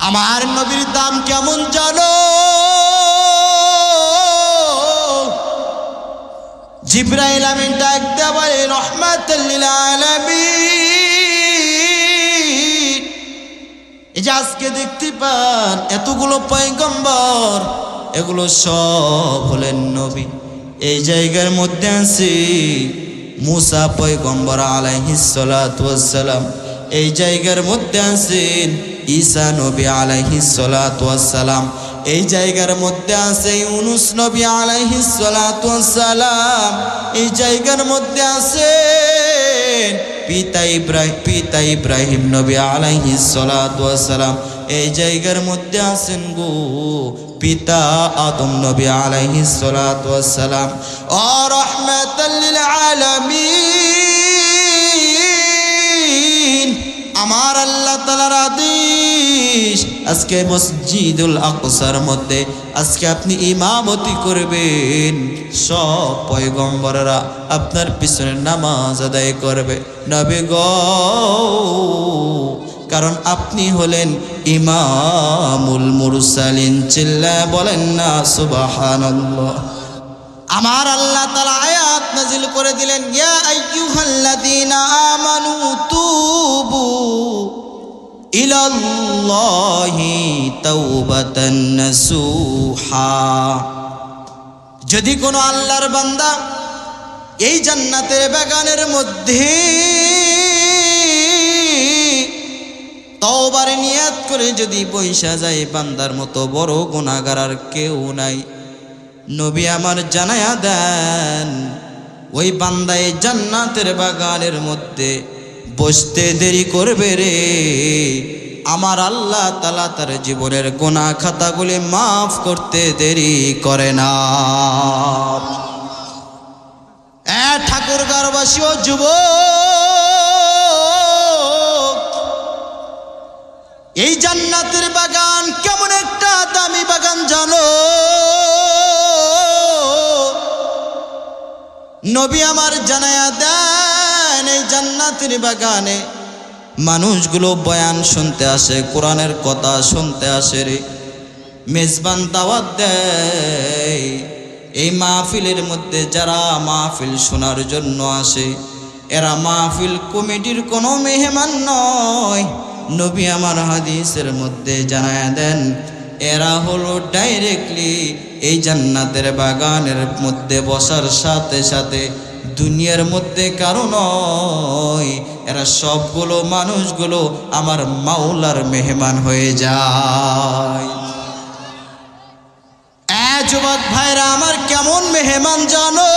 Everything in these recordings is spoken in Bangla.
আমার নবীর দাম কেমন জানো? জিবরাইল আমিন ডাক দেয়া বলে, রহমাতুল লিল আলামিন। এই যে আজকে দেখতে পান এতগুলো পয়গম্বর, এগুলো সব হলেন নবী। এই জায়গার মধ্যে আছে মুসা পয়গম্বর আলাইহিস সালাতু ওয়াস সালাম। এই জায়গার মধ্যে আছেন ঈসা নবী আলাইহিস সালাতু ওয়াস সালাম। এই জায়গার মধ্যে আছে ইউনুস নবী আলাইহিস সালাতু ওয়াস সালাম। এই জায়গার মধ্যে আছে পিতা ইব্রাহিম নবী আলাইহিস সালাতু ওয়াস সালাম। এই জায়গার মধ্যে আছেন গো পিতা আদম নবী আলাইহিস সালাতু ওয়াস সালাম। ও রাহমাতাল লিল আলামিন, আমার আল্লাহ তাআলার আদেশ, আজকে মসজিদুল আকসার মধ্যে আজকে আপনি ইমামতি করবেন। সব পয়গম্বররা আপনার পিছনে নামাজ আদায় করবে নবী গো, কারণ আপনি হলেন ইমামুল মুরসালিন। চিল্লায় বলেন না সুবহানাল্লাহ। আমার আল্লাহ তাআলা আয়াত নাযিল করে দিলেন, ইয়া আইয়ুহাল্লাযীনা আমানু তুবু ইলাল্লাহি তাওবাতান নাসুহা। যদি কোনো আল্লাহর বান্দা এই জান্নাতের বাগানের মধ্যে তওবার নিয়াত করে যদি বৈশা যায়, বান্দার মতো বড় গুনাহগার আর কেউ নাই। নবী আমার জানায়া দেন, ওই বান্দা এই জান্নাতের বাগানের মধ্যে বসতে দেরি করবে রে, আমার আল্লাহ তাআলা তার জীবনের গুনাহ খাতাগুলি মাফ করতে দেরি করে না। ঠাকুরগাঁওবাসী ও যুবক, এই জান্নাতের বাগান কেমন একটা দামি বাগান জানো? নবী আমার জানায়া দেন, এই জান্নাতের বাগানে মানুষগুলো বয়ান শুনতে আসে, কোরআনের কথা শুনতে আসে রে। মেজবান দাওয়াত দেয়। এই মাহফিলের মধ্যে যারা মাহফিল শোনার জন্য আসে, এরা মাহফিল কমিটির কোনো মেহমান নয়। নবী আমার হাদিসের মধ্যে জানায়া দেন, এরা হলো ডাইরেক্টলি এই জান্নাতের বাগানের মধ্যে বসার সাথে সাথে দুনিয়ার মধ্যে কারো নয়, এরা সবগুলো মানুষগুলো আমার মাওলার মেহমান হয়ে যায়। যুবক ভাইরা আমার, কেমন মেহমান জানো?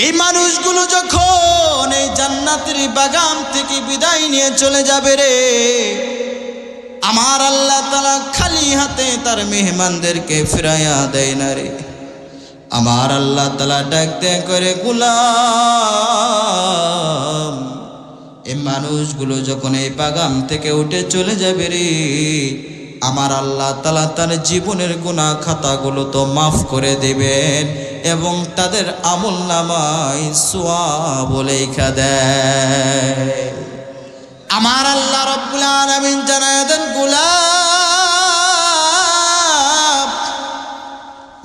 এই মানুষগুলো যখন এই জান্নাতের বাগান থেকে বিদায় নিয়ে চলে যাবে রে, আমার আল্লাহ তাআলা খালি হাতে তার মেহমানদেরকে ফিরাইয়া দেয় না রে। আমার আল্লাহ তাআলা ডাকতে করে, গোলাম, এই মানুষগুলো যখন এই বাগান থেকে উঠে চলে যাবে রে, আমার আল্লাহ তাআলা তার জীবনের গুনাহ খাতাগুলো তো মাফ করে দিবেন এবং তাদের আমলনামায় সওয়াব লেখা দেয়। আমার আল্লাহ রাব্বুল আলামিন জানায়া দেন, গোলাম,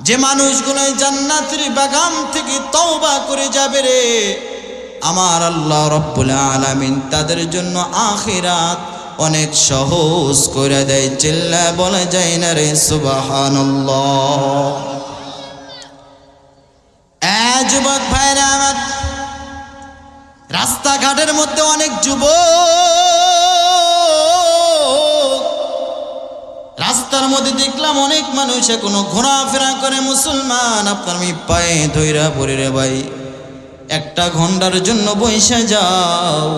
যে মানুষগুলো জান্নাতের বাগান থেকে তওবা করে যাবে রে, আমার আল্লাহ রাব্বুল আলামিন তাদের জন্য আখিরাত অনেক সহজ করে দেয়। চিল্লায় বলা যায় না রে সুবহানাল্লাহ। যুবক ভাইরা আমার, রাস্তাঘাটের মধ্যে অনেক যুবক, রাস্তার মধ্যে দেখলাম অনেক মানুষ এখনো ঘোরাফেরা করে। মুসলমান, আপনার আমি পায়ে ধইরা পড়ি রে ভাই, একটা ঘন্টার জন্য বইসা যাও।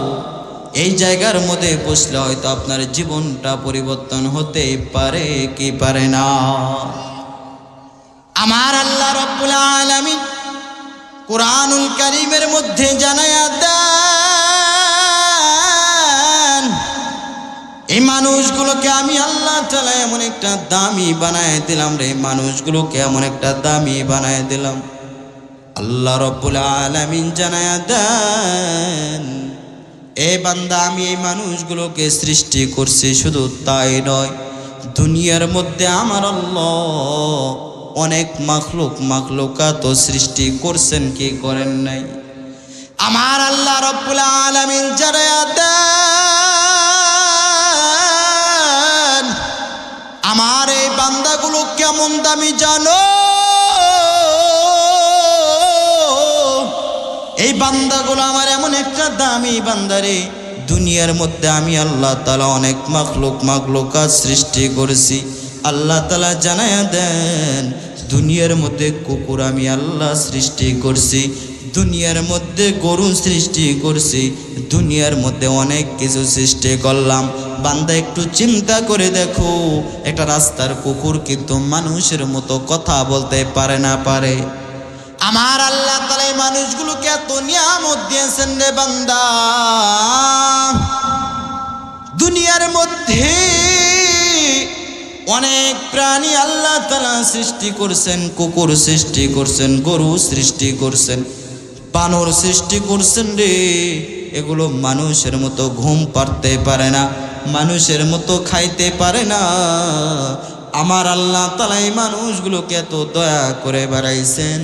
এই জায়গার মধ্যে বসলে হয়তো আপনার জীবনটা পরিবর্তন হতে পারে কি পারে না। আমার আল্লাহ রাব্বুল আলামিন কুরআনুল কারীমের মধ্যে জানায়া দেন, এই মানুষগুলোকে আমি আল্লাহ তাআলা এমন একটা দামি বানায় দিলাম রে, মানুষগুলোকে এমন একটা দামি বানায় দিলাম। আল্লাহ রাব্বুল আলামিন জানায়া দেন, এ বান্দা আমি এই মানুষগুলোকে সৃষ্টি করছি, শুধু তাই নয় দুনিয়ার মধ্যে আমার আল্লাহ অনেক মাখলুকাত সৃষ্টি করছেন, কি করেন নাই? আমার আল্লাহ রব্বুল আলামিন জানায়া দেন আমার এই বান্দাগুলো কেমন দামি জানো? এই বান্দাগুলো আমার এমন একটা দামি বান্দারে, দুনিয়ার মধ্যে আমি আল্লাহ তাআলা অনেক মাখলুকাত সৃষ্টি করেছি। আল্লাহ তাআলা জানায়া দেন দুনিয়ার মধ্যে কুকুর আমি আল্লাহ সৃষ্টি করছি, দুনিয়ার মধ্যে গরু সৃষ্টি করছি, দুনিয়ার মধ্যে অনেক কিছু সৃষ্টি করলাম। বান্দা একটু চিন্তা করে দেখো, একটা রাস্তার কুকুর কিন্তু মানুষের মতো কথা বলতে পারে না পারে? আমার আল্লাহ তাআলা এই মানুষগুলোকে এত নিয়ামত দিয়েছেন রে বান্দা। দুনিয়ার মধ্যে অনেক প্রাণী আল্লাহ তাআলা সৃষ্টি করছেন, কুকুর সৃষ্টি করছেন, গরু সৃষ্টি করছেন, বানর সৃষ্টি করছেন রে। এগুলো মানুষের মতো ঘুম পাড়তে পারে না, মানুষের মতো খাইতে পারে না। আমার আল্লাহ তাআলা এই মানুষগুলোকে এত দয়া করে বাড়াইছেন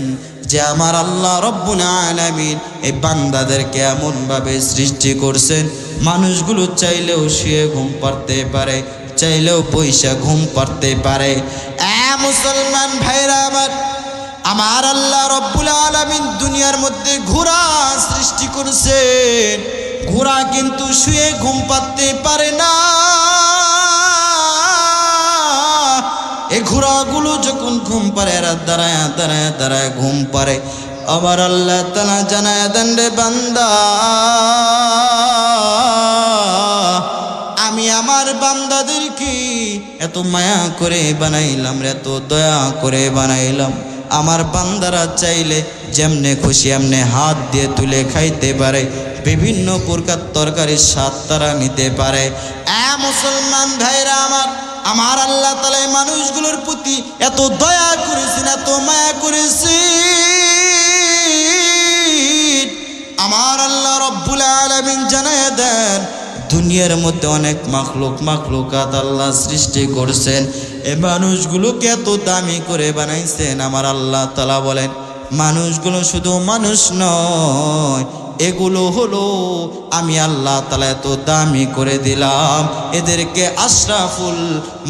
যে আমার আল্লাহ রব্বুল আলামিন এই বান্দাদেরকে এমনভাবে সৃষ্টি করছেন, মানুষগুলো চাইলেও শুয়ে ঘুম পাড়তে পারে, চাইলেও পয়সা ঘুম পাড়তে পারে। মুসলমান ভাইরা আমার আল্লাহ রব্বুল আলামিন দুনিয়ার মধ্যে ঘোড়া সৃষ্টি করেছেন, ঘোড়া কিন্তু শুয়ে ঘুম পাড়তে পারে না। এই ঘোড়াগুলো যখন ঘুম পারে এরা দাঁড়ায় দাঁড়ায় দাঁড়ায় ঘুম পারে। আমার আল্লাহ তাআলা জানায় দেন রে বান্দা আমি আমার বান্দাদেরকে এত মায়া করে বানাইলাম রে, এত দয়া করে বানাইলাম। আমার বান্দারা চাইলে যেমনে খুশি এমনে হাত দিয়ে তুলে খাইতে পারে, বিভিন্ন প্রকার তরকারির স্বাদ তারা নিতে পারে। মুসলমান ভাইরা আমার আল্লাহ তাআলা এই মানুষগুলোর প্রতি এত দয়া করেছেন, এত মায়া করেছেন। আমার আল্লাহ রব্বুল আলামিন জানায়া দেন দুনিয়ার মধ্যে অনেক মাখলুকাত আল্লাহ সৃষ্টি করছেন, এই মানুষগুলোকে এত দামি করে বানাইছেন। আমার আল্লাহ তাআলা বলেন মানুষগুলো শুধু মানুষ নয়, এগুলো হলো আমি আল্লাহ তাআলা এত দামি করে দিলাম, এদেরকে আশরাফুল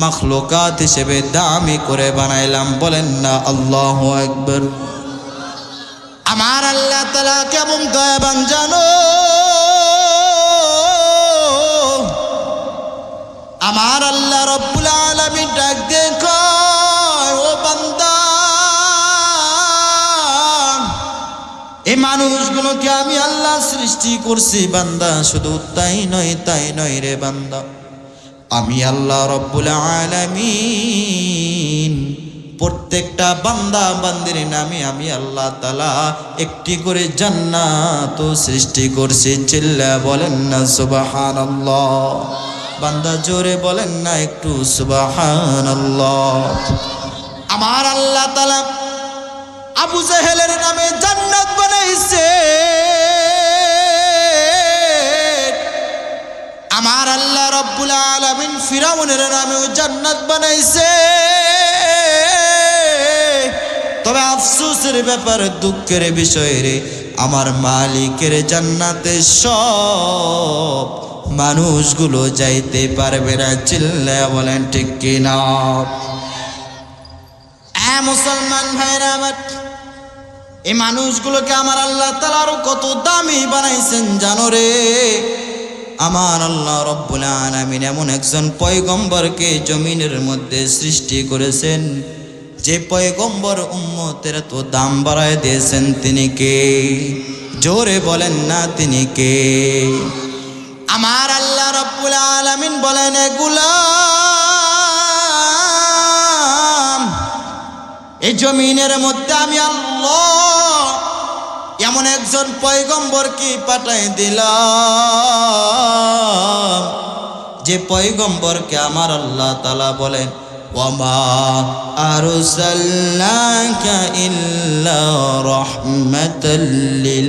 মাখলুকাত হিসেবে দামি করে বানাইলাম। বলেন না আল্লাহু আকবার। আমার আল্লাহ তাআলা কেমন দয়াবান জানো? আমার আল্লাহ রব্বুল আলামিন ডাক দিয়ে কয় ও বান্দা এই মানুষগুলোকে আমি আল্লাহ সৃষ্টি করছি বান্দা, শুধু তাই নয় রে বান্দা, আমি আল্লাহ রব্বুল আলামিন প্রত্যেকটা বান্দা বান্দির নামে আমি আল্লাহ তাআলা একটি করে জান্নাত সৃষ্টি করছি। চিল্লা বলেন না সুবহানাল্লাহ। বান্দা জোরে বলেন না একটু সুবহানাল্লাহ। আমার আল্লাহ তাআলা আবু জাহেলের নামে জান্নাত বানাইছে, আমার আল্লাহ রব্বুল আলামিন ফিরাউনের নামেও জান্নাত বানাইছে। তবে আফসোসের ব্যাপার, দুঃখের বিষয় রে, আমার মালিকের জান্নাতে সব মানুষগুলো যাইতে পারবে না। চিল্লায়া বলেন ঠিক কিনা? মুসলমান ভাইরা এই মানুষগুলোকে আমার আল্লাহ তাআলা আরো কত দামি বানাইছেন জানো রে? আমার আল্লাহ রব্বুল আলামিন এমন একজন পয়গম্বরকে জমিনের মধ্যে সৃষ্টি করেছেন, যে পয়গম্বর উম্মতের তো দাম বাড়ায় দিয়েছেন। তিনি কে? জোরে বলেন না তিনি কে? আমার আল্লাহ রব্বুল আলামিন বলেন গোলাম এই জমিনের মধ্যে আমি আল্লাহ এমন একজন পয়গম্বরকে পাঠাই দিলাম, যে পয়গম্বরকে আমার আল্লাহ তাআলা বলেন ওয়ামা আরসালনাকা ইল্লা রাহমাতাল লিল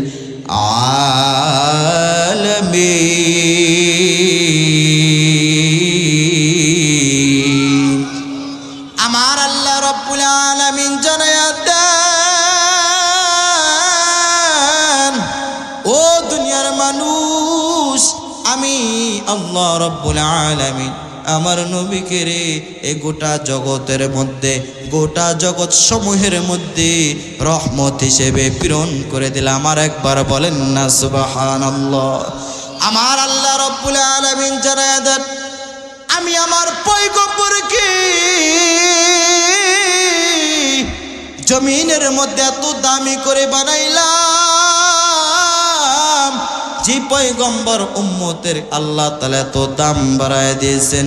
আলামিন। আমার আল্লাহ রব্বুল আলামিন জানায়া দেন, ও দুনিয়ার মানুষ, আমি আল্লাহ রব্বুল আলামিন আমার নবীকে রে এই গোটা জগতের মধ্যে, গোটা জগৎ সমূহের মধ্যে রহমত হিসেবে প্রেরণ করে দিলাম। আর একবার বলেন না সুবহানাল্লাহ। আমার আল্লাহ রব্বুল আলামিন জানায়া দেন, আমি আমার পয়গম্বরকে জমিনের মধ্যে এত দামি করে বানাইলাম, যে পয়গম্বর উম্মতের আল্লাহ তাআলা এত দাম বাড়ায় দিয়েছেন।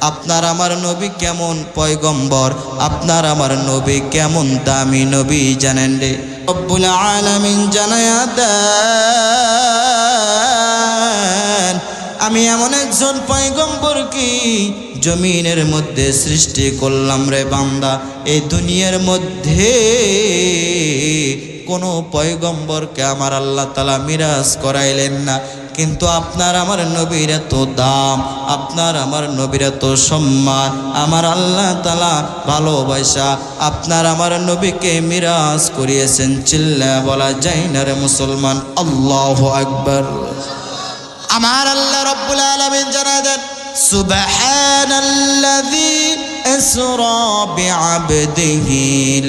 আপনার আমার নবী কেমন পয়গম্বর, আপনার আমার নবী কেমন দামি নবী জানেন রে? রব্বুল আলামিন জানায়া দেন, আমি এমন একজন পয়গম্বরকে জমিনের মধ্যে সৃষ্টি করলাম রে বান্দা। এই দুনিয়ার মধ্যে কোনো পয়গম্বরকে আমার আল্লাহ তাআলা মিরাজ করাইলেন না, কিন্তু আপনার আমার নবীর এত দাম, আপনার আমার নবীর এত সম্মান, আমার আল্লাহ তাআলা ভালোবাসা আপনার আমার নবীকে মিরাজ করিয়েছেন। চিল্লা বলা যায় না রে মুসলমান? আল্লাহু আকবার। আমার আল্লাহ রব্বুল আলামিন জানায় দেন, সুবহানাল্লাযী আসরা বিআবদিহি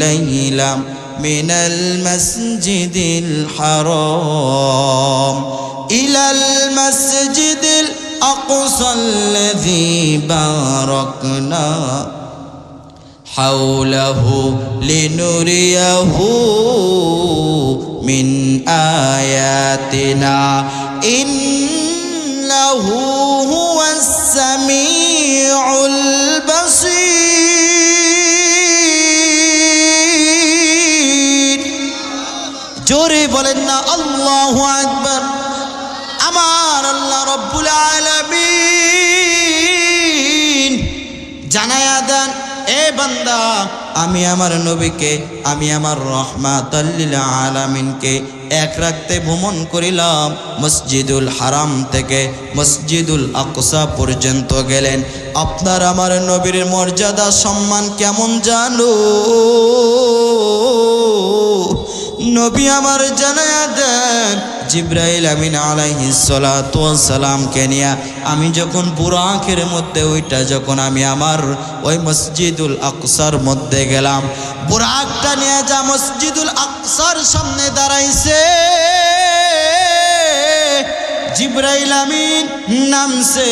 লাইলাম মিনাল মাসজিদিল হারাম ইলাল মাসজিদিল আকসাল্লাযী বারাকনা হাওলাহু লিনুরিয়াহু মিন আয়াতিনা ইন্নাহু হুয়াস সামিউল বাসীর। জোরে বলেন না আল্লাহু আকবার। আমার আল্লাহ রব্বুল আলামিন জানায়া দেন, এ বান্দা, আমি আমার নবীকে, আমি আমার রাহমাতাল লিল আলামিনকে এক রাতে ভ্রমণ করিলাম। মসজিদুল হারাম থেকে মসজিদুল আকসা পর্যন্ত গেলেন। আপনার আমার নবীর মর্যাদা সম্মান কেমন জানো? নবী আমার জানায়া দেন, জিবরাইল আমিন আলাইহিস সালাতু ওয়াস সালামকে নিয়ে আমি যখন বুরাকের মধ্যে ওইটা যখন আমি আমার ওই মসজিদুল আকসার মধ্যে গেলাম, বুরাকটা নিয়ে যা মসজিদুল আকসার সামনে দাঁড়াইছে, জিবরাইল আমিন নামছে।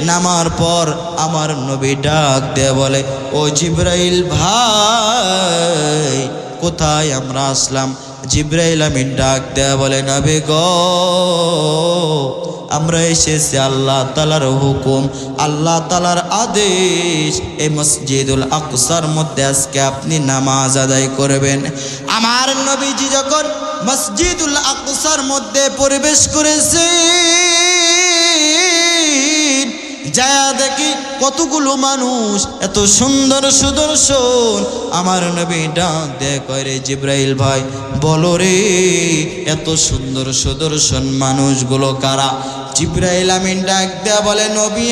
নামার পর আমার নবী ডাক দিয়ে বলে, ও জিবরাইল ভাই, কোথায় আমরা আসলাম? জিবরাইল আমিন ডাক দেয়া বলে, নবী গো, আমরা এসেছি আল্লাহ তাআলার হুকুম, আল্লাহ তাআলার আদেশ, এই মসজিদুল আকসার মধ্যে আজকে আপনি নামাজ আদায় করবেন। আমার নবীজি যখন মসজিদুল আকসার মধ্যে প্রবেশ করেছে, যায়া দেখি কতগুলো মানুষ, এত সুন্দর সুদর্শন। আমার নবী ডাক দে কয়, জিবরাইল ভাই বলো রে, এত সুন্দর সুদর্শন মানুষগুলো কারা? জিবরাইল আমিন ডাক দেয়া বলে, নবী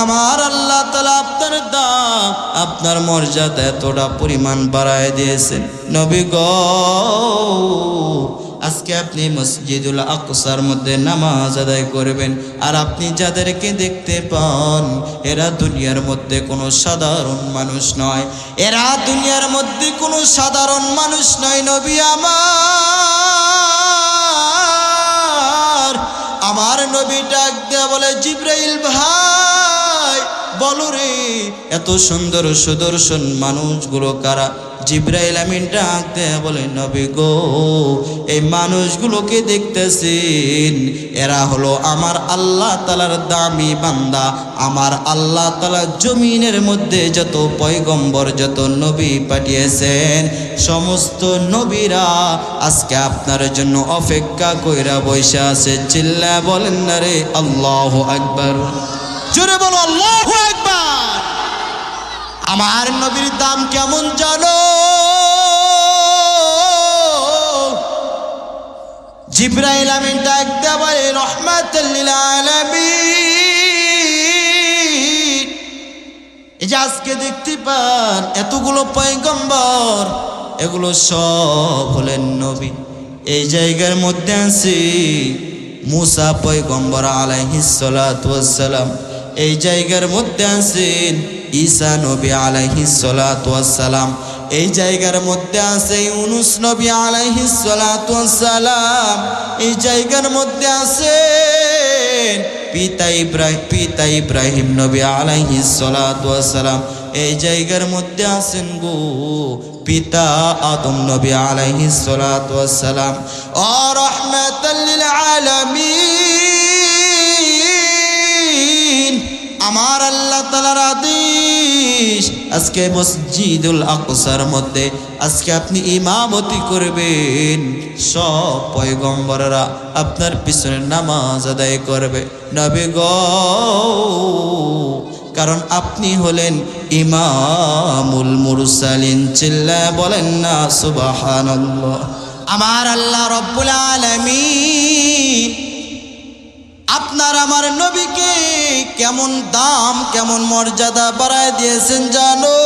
আমার আল্লাহ তাআলা আপনার দাম, আপনার মর্যাদা এতটা পরিমাণ বাড়ায় দিয়েছেন। নবী গো, আজকে আপনি মসজিদুল আকসার মধ্যে নামাজ আদায় করবেন। আর আপনি যাদেরকে দেখতে পান, এরা দুনিয়ার মধ্যে কোনো সাধারণ মানুষ নয়, এরা দুনিয়ার মধ্যে কোনো সাধারণ মানুষ নয়। নবী আমার নবী ডাক দেয়া বলে, জিবরাইল ভাই বলো রে, এত সুন্দর সুদর্শন মানুষগুলো কারা? জিবরাইল আমিন ডাক দেয়া বলে, নবী গো, এই মানুষগুলোকে দেখতেছেন, এরা হলো আমার আল্লাহ তাআলার দামি বান্দা। আমার আল্লাহ তাআলা জমিনের মধ্যে যত পয়গম্বর, যত নবী পাঠিয়েছেন, সমস্ত নবীরা আজকে আপনার জন্য অপেক্ষা কইরা বসে আছে। চিল্লা বলেন না রে আল্লাহু আকবার। জোরে বলো আল্লাহু আকবার। আমার নবীর দাম কেমন জানো? জিবরাইল আমিন ডাক দেয়া বলে রহমাতুল লিল আলামিন, এই যে আজকে দেখতে পান এতগুলো পয়গম্বর, এগুলো সব হলেন নবী। এই জায়গার মধ্যে আছে মুসা পয়গম্বর আলাইহিস সালাতু ওয়াস সালাম, এই জায়গার মধ্যে আছেন ঈসা নবী আলাইহিস সালাতু ওয়াস সালাম, এই জায়গার মধ্যে আছে ইউনুস নবী আলাইহিস সালাতু ওয়াস সালাম, এই জায়গার মধ্যে আছেন পিতা ইব্রাহিম নবী আলাইহিস সালাতু ওয়াস সালাম, এই জায়গার মধ্যে আছেন গো পিতা আদম নবী আলাইহিস সালাতু ওয়াস সালাম। ও রাহমাতাল লিল আলামিন, আমার আল্লাহ তাআলার আদেশ আজকে মসজিদুল আকসার মধ্যে আজকে আপনি ইমামতি করবেন, সব পয়গম্বররা আপনার পিছনে নামাজ আদায় করবে নবী গো, কারণ আপনি হলেন ইমামুল মুরসালিন। চিল্লায় বলেন না সুবহানাল্লাহ। আমার আল্লাহ রব্বুল আলামিন আপনার আমার নবীকে কেমন দাম কেমন মর্যাদা বাড়ায় দিয়েছেন জানো?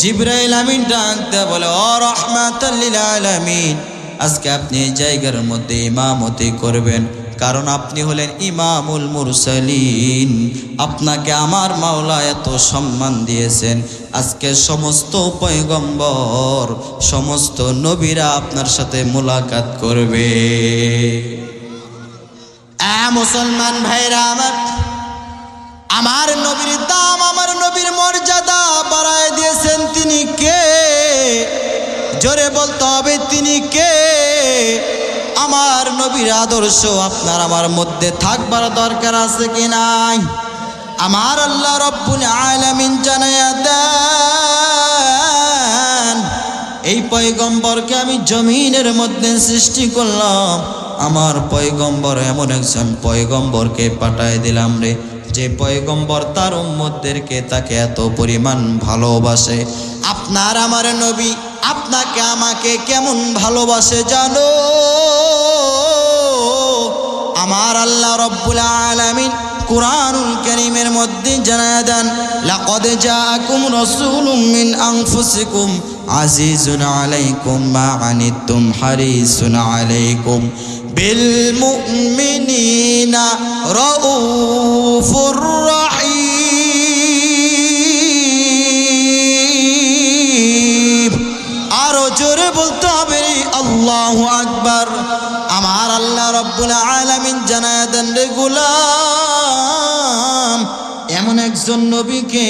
জিবরাইল আমিন ডাক দেয়া বলে ও রাহমাতাল লিল আলামিন, আজকে আপনি এই জায়গার মধ্যে ইমামতি করবেন, কারণ আপনি হলেন ইমামুল মুরসালিন। আপনাকে আমার মাওলা এত সম্মান দিয়েছেন, আজকে সমস্ত পয়গম্বর সমস্ত নবীরা আপনার সাথে মুলাকাত করবে। মুসলমান ভাইরা আমার নবীর দাম আমার নবীর মর্যাদা বাড়ায় দিয়েছেন তিনি কে? জোরে বলতে হবে তিনি কে? আমার নবীর আদর্শ আপনার আমার মধ্যে থাকবার দরকার আছে কি নাই? আমার আল্লাহ রব্বুল আলামিন জানায়া দেন, এই পয়গম্বরকে আমি জমিনের মধ্যে সৃষ্টি করলাম, আমার পয়গম্বর এমন একজন পয়গম্বরকে পাঠায় দিলাম রে, যে পয়গম্বর তার উম্মতদেরকে তাকে এত পরিমাণ ভালোবাসে। আপনার আমার নবী আপনাকে আমাকে কেমন ভালোবাসে জানো? আমার আল্লাহ রব্বুল আলামিন কুরআনুল কারীমের মধ্যে জানায়া দেন, লাকাদ জাআকুম রাসূলুম মিন আনফুসিকুম আজিজুন আলাইকুম মা আনিতুম হারিসুন আলাইকুম বিল মুমিনিনা রাউফুর রাহিম। আরো জোরে বলতে হবে আল্লাহু আকবার। আমার আল্লাহ রব্বুল আলামিন জানায়া দেন রে গোলাম, এমন একজন নবীকে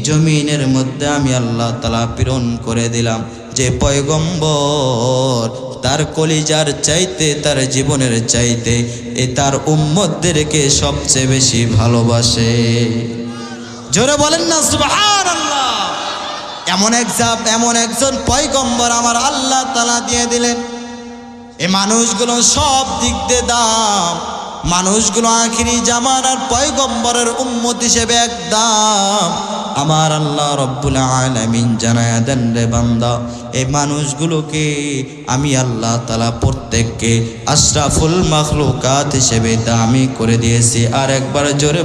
জমিনের মধ্যে আমি আল্লাহ তাআলা প্রেরণ করে দিলাম, যে পয়গম্বর তার কলিজার চাইতে তার জীবনের চাইতে তার উম্মতদেরকে সবচেয়ে বেশি ভালোবাসে। জোরে বলেন না সুবহানাল্লাহ। এমন একজন পয়গম্বর আমার আল্লাহ তাআলা দিয়ে দিলেন। এই মানুষগুলো সব দিক দিয়ে দাম, মানুষগুলো আখিরি জামানার পয়গম্বরের উম্মত হিসেবে একদম। আমার আল্লাহ রব্বুল আলামিন জানায়া দেন রে বান্দা, এই মানুষগুলোকে আমি আল্লাহ তাআলা প্রত্যেককে আশরাফুল মাখলুকাত হিসেবে দামি করে দিয়েছি। আর একবার জোরে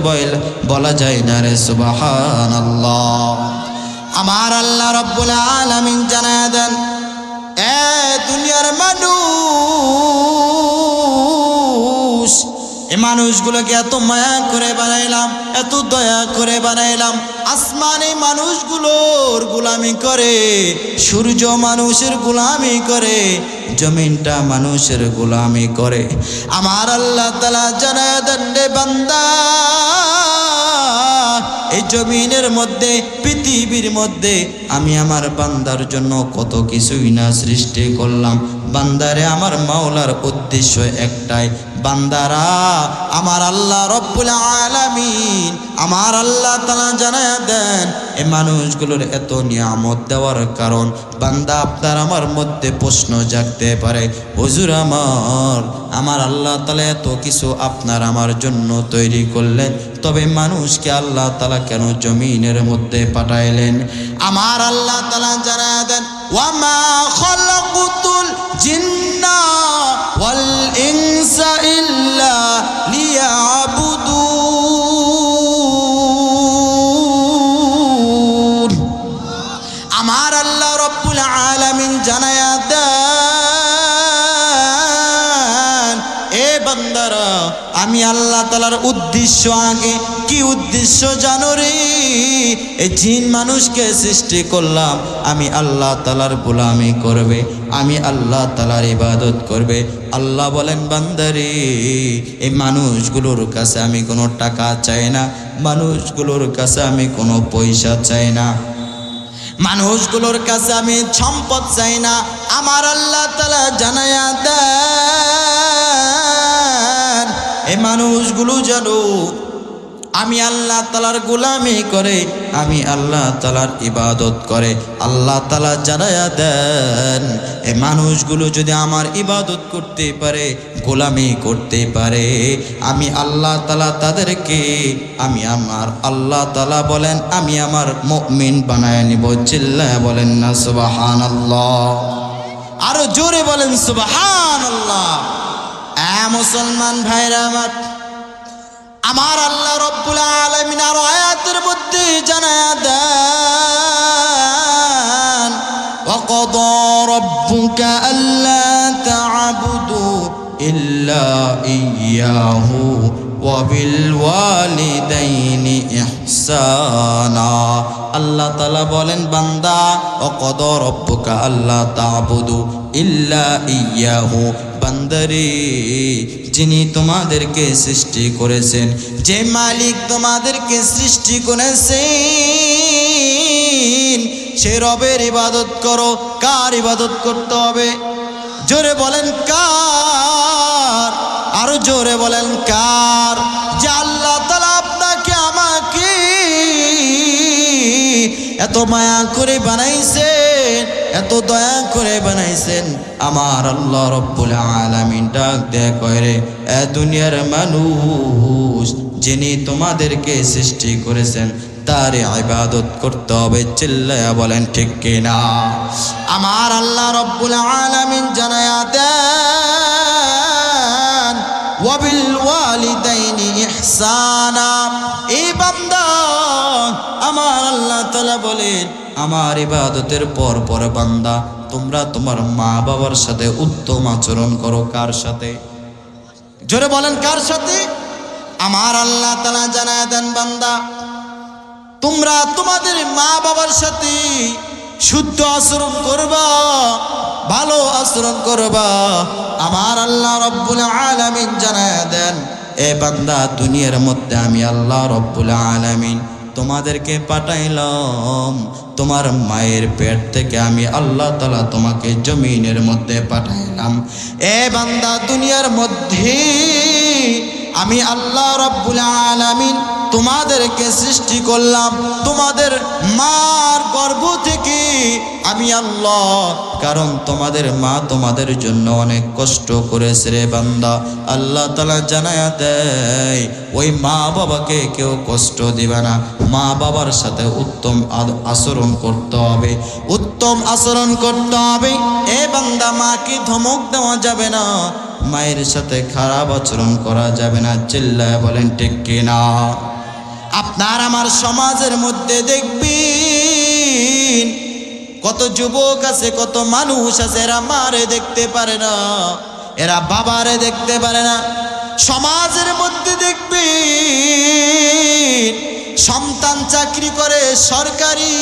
বলা যায় না রে সুবহানাল্লাহ। আমার আল্লাহ রব্বুল আলামিন জানায়া দেন, এ দুনিয়ার মানুষ, এই মানুষগুলোকে এত মায়া করে বানাইলাম, এত দয়া করে বানাইলাম। আসমান এই মানুষগুলোর গোলামি করে, সূর্য মানুষের গোলামি করে, জমিনটা মানুষের গোলামি করে। আমার আল্লাহ তাআলা জানায়া দেন রে বান্দা, এই জমিনের মধ্যে পৃথিবীর মধ্যে আমি আমার বান্দার জন্য কত কিছুই না সৃষ্টি করলাম। বান্দারে আমার মাওলার উদ্দেশ্য একটাই, বান্দারা আমার আল্লাহ রব্বুল আলামিন আমার আল্লাহ তাআলা জানায়া দেন, এই মানুষগুলোর এত নিয়ামত দেওয়ার কারণ বান্দা আপনার আমার মধ্যে প্রশ্ন জাগতে পারে, হুজুর আমার আল্লাহ তাআলা এত কিছু আপনার আমার জন্য তৈরি করলেন, তবে মানুষকে আল্লাহ তাআলা কেন জমিনের মধ্যে পাঠাইলেন? আমার আল্লাহ তাআলা জানায়া দেন ওয়ামা খালাকুতুল জিন্না ওয়াল ইনসা ইল্লা লিয়াবুদুন। আমার আল্লাহ রব্বুল আলামিন জানায়া দেন এ বান্দারা আমি আল্লাহ তাআলার উদ্দেশ্য আগে কি উদ্দেশ্য জানো রে? এই জিন মানুষকে সৃষ্টি করলাম আমি আল্লাহ তাআলার গোলামি করবে, আমি আল্লাহ তাআলার ইবাদত করবে। আল্লাহ বলেন বান্দারে এই মানুষগুলোর কাছে আমি কোনো টাকা চাই না, মানুষগুলোর কাছে আমি কোনো পয়সা চাই না, মানুষগুলোর কাছে আমি সম্পদ চাই না। আমার আল্লাহ তাআলা জানায়া দেন এই মানুষগুলো জানো আমি আল্লাহ তাআলার গোলামি করে, আমি আল্লাহ তাআলার ইবাদত করে। আল্লাহ তাআলা জানায়া দেন এই মানুষগুলো যদি আমার ইবাদত করতে পারে, গোলামি করতে পারে, আমি আল্লাহ তাআলা তাদেরকে আমি আমার আল্লাহ তাআলা বলেন আমি আমার মুমিন বানায় নিব। চিল্লায়া বলেন না সুবহানাল্লাহ, আরো জোরে বলেন সুবহানাল্লাহ। মুসলমান ভাইরা আমার আল্লাহ রব্বুল আলামিন আর আয়াতের মধ্যে জানায়া দেন ওয়াকাদা রাব্বুকা আল্লা তা'বুদু ইল্লা ইয়্যাহু ওয়া বিল ওয়ালিদাইনি ইহসানা। আল্লাহ তাআলা বলেন বান্দা ওয়াকাদা রাব্বুকা আল্লা তা'বুদু ইল্লা ইয়্যাহু, বান্দারে যিনি তোমাদেরকে সৃষ্টি করেছেন, যে মালিক তোমাদেরকে সৃষ্টি করেছেন সে রবের ইবাদত করো। কার ইবাদত করতে হবে? জোরে বলেন কার? আরো জোরে বলেন কার? যে আল্লাহ তাআলা আপনাকে আমাকে এত মায়া করে বানাইছেন, এত দয়া করে বানাইছেন। আমার আল্লাহ রব্বুল আলামিন ডাক দেয়া কয় এ দুনিয়ার মানুষ যিনি তোমাদেরকে সৃষ্টি করেছেন তার ইবাদত করতে হবে। চিল্লায়া বলেন ঠিক কিনা? আমার আল্লাহ রব্বুল আলামিন জানায়া দেন ওয়াবিল ওয়ালিদাইনি ইহসানা। এই বান্দা আমার আল্লাহ তাআলা বলেন আমার ইবাদতের পর পর বান্দা তোমরা তোমার মা বাবার সাথে উত্তম আচরণ করো। কার সাথে? জোরে বলেন কার সাথে? আমার আল্লাহ তাআলা জানায়া দেন বান্দা তোমরা তোমাদের মা বাবার সাথে শুদ্ধ আচরণ করবা, ভালো আচরণ করবা। আমার আল্লাহ রব্বুল আলামিন জানায়া দেন এ বান্দা দুনিয়ার মধ্যে আমি আল্লাহ রব্বুল আলামিন তোমাদেরকে পাঠাইলাম, তোমার মায়ের পেট থেকে আমি আল্লাহ তাআলা তোমাকে জমিনের মধ্যে পাঠাইলাম। এ বান্দা দুনিয়ার মধ্যে আমি আল্লাহ রব্বুল আলামিন তোমাদেরকে সৃষ্টি করলাম তোমাদের মার গর্ভ থেকে আমি আল্লাহ, কারণ তোমাদের মা তোমাদের জন্য অনেক কষ্ট করেছে রে বান্দা। আল্লাহ তাআলা জানায়া দেয় ওই মা বাবাকে কেউ কষ্ট দিবে না, মা বাবার সাথে উত্তম আচরণ করতে হবে, উত্তম আচরণ করতে হবে। এ বান্দা মাকে ধমক দেওয়া যাবে না, মায়ের সাথে খারাপ আচরণ করা যাবে না। চিল্লায় বলেন ঠিক কিনা? আপনার আমার সমাজের মধ্যে দেখবেন কত যুবক আছে, কত মানুষ আছে, এরা মারে দেখতে পারে না, এরা বাবারে দেখতে পারে না। সমাজের মধ্যে দেখবেন সন্তান চাকরি করে সরকারি,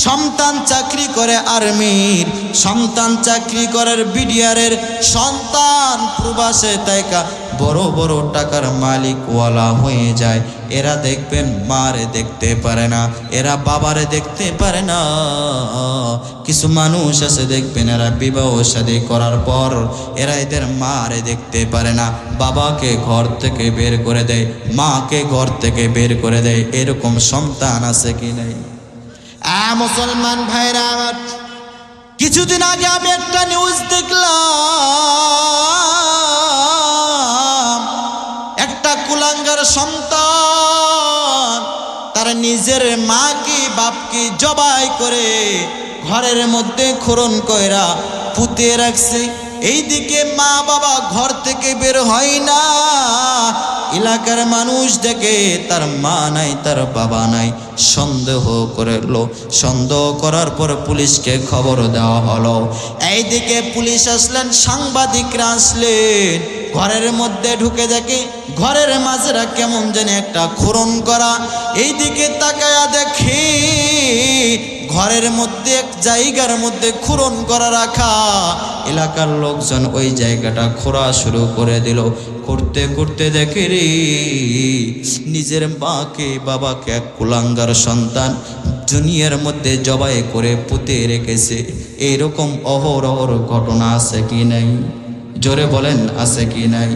সন্তান চাকরি করে আর্মির, সন্তান চাকরি করে বিডিআরের, সন্তান প্রবাসে তাইকা বড় বড় টাকার মালিকওয়ালা হয়ে যায়। এরা দেখবেন মারে দেখতে পারে না, এরা বাবারে দেখতে পারে না। কিছু মানুষ আছে দেখবেন এরা বিবাহ শাদী করার পর এরা এদের মারে দেখতে পারে না, বাবাকে ঘর থেকে বের করে দেয়, মাকে ঘর থেকে বের করে দেয়। এরকম সন্তান আছে কি নাই? মুসলমান ভাইরা আমার, কিছুদিন আগে আমি একটা নিউজ দেখলাম, একটা কুলাঙ্গার সন্তান তার নিজের মা কি বাপ কি জবাই করে ঘরের মধ্যে খোরণ কইরা পুঁতে রাখছে। এইদিকে মা বাবা ঘর থেকে বের হয় না, এলাকার মানুষ দেখে তার মা নাই তার বাবা নাই, সন্দেহ করলো। সন্দেহ করার পর পুলিশকে খবর দেওয়া হলো। এইদিকে পুলিশ আসলেন, সাংবাদিকরা আসলেন। ঘরের মধ্যে ঢুকে দেখে ঘরের মাঝেরা কেমন জানি একটা খোরণ করা। এইদিকে তাকায়া দেখে ঘরের মধ্যে এক জায়গার মধ্যে খুরন করা রাখা। এলাকার লোকজন ওই জায়গাটা খোঁড়া শুরু করে দিল। করতে করতে দেখে রে নিজের মাকে বাবাকে এক কুলাঙ্গার সন্তান দুনিয়ার মধ্যে জবাই করে পুঁতে রেখেছে। এইরকম অহরহর ঘটনা আছে কি নাই? জোরে বলেন আছে কি নাই?